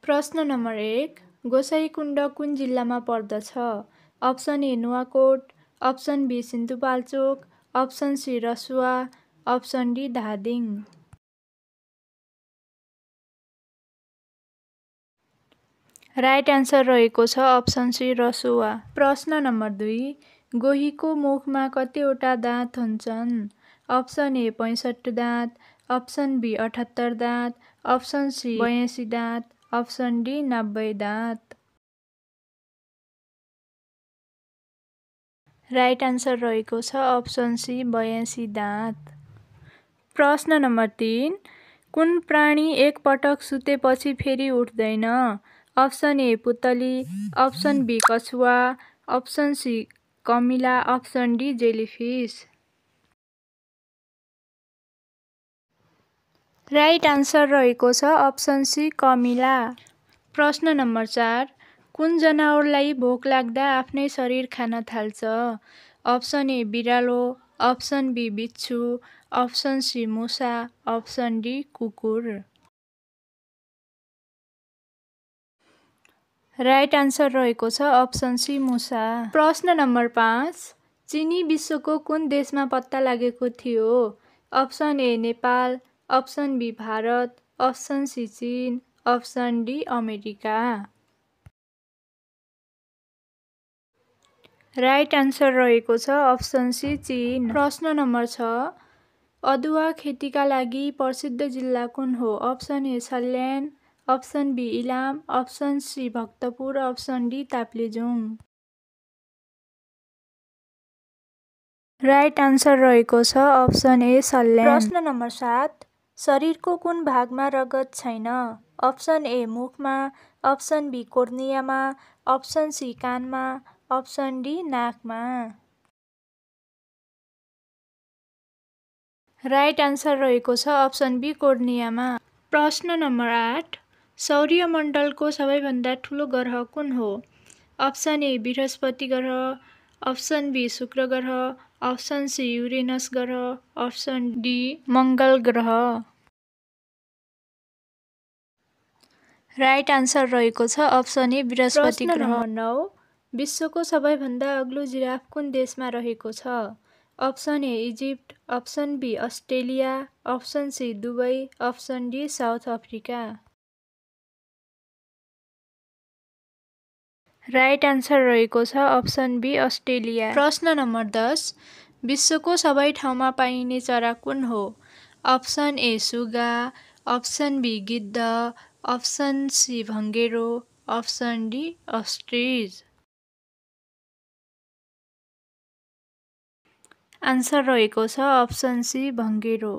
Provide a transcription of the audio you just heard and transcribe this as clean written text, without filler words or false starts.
प्रश्न नम्बर 1, गोसाइँकुण्ड कुन जिल्लामा पर्दछ? Option A Nuwakot, option B Sindhupalchok, option C Rasuwa, option D Dhading. Right answer रहेको छ अप्सन सी रसुवा। प्रश्न नम्बर 2, गोहीको मुखमा कतिवटा दाँत हुन्छन्? अप्सन ए 65 दाँत, अप्सन बी 78 दाँत, अप्सन सी 82 दाँत, अप्सन डी 90 दाँत। राइट आन्सर रहेको छ अप्सन सी 82 दाँत। प्रश्न नम्बर 3, कुन प्राणी एक पटक सुतेपछि फेरि उठ्दैन? अप्सन ए पुतली, अप्सन बी कछुवा, अप्सन सी कमिला, option D jellyfish. Right answer रहेको छ अप्सन सी कमिला। प्रश्न नम्बर 4, कुन जनावरलाई भोक लाग्दा आफ्नै शरीर खान थाल्छ? अप्सन ए बिरालो, अप्सन बी बिच्छु, अप्सन सी मुसा, अप्सन डी कुकुर। राइट आन्सर रहेको छ अप्सन सी मुसा। प्रश्न नम्बर 5, चिनी विश्वको कुन देशमा पत्ता लागेको थियो? Option A Nepal, option B Bharat, option C चीन, option D America. Right answer रहेको छ अप्सन सी चीन। प्रश्न नम्बर 6, अदुवा खेतीका लागि प्रसिद्ध जिल्ला कुन हो? Option A Salyan, option B Ilam, option C Bhaktapur, option D Taplejung. Right answer रहेको छ अप्सन ए सल्यान। प्रश्न नम्बर 7, शरीरको कुन भागमा रगत छैन? अप्सन ए मुखमा, अप्सन बी कोर्नियामा, अप्सन सी कानमा, अप्सन डी नाकमा। राइट आन्सर रहेको छ अप्सन बी कोर्नियामा। प्रश्न नम्बर 8, सौर्यमण्डलको सबैभन्दा ठुलो ग्रह कुन हो? अप्सन ए बृहस्पति ग्रह, अप्सन बी शुक्र ग्रह, अप्सन सी युरेनस ग्रह, अप्सन डी मङ्गल ग्रह। राइट आन्सर रहेको छ अप्सन ए बृहस्पति ग्रह। प्रश्न नम्बर 9, विश्वको सबैभन्दा अग्लो जिराफ कुन देशमा रहेको छ? Option A Egypt, option B Australia, option C Dubai, option D South Africa. Right answer रहेको छ अप्सन बी अस्ट्रेलिया। प्रश्न नम्बर 10, विश्वको सबै ठाउँमा पाइने चरा कुन हो? अप्सन ए सुगा, अप्सन बी गिद्ध, अप्सन सी भँगेरो, अप्सन डी अस्ट्रिच। आन्सर रहेको छ अप्सन सी भँगेरो।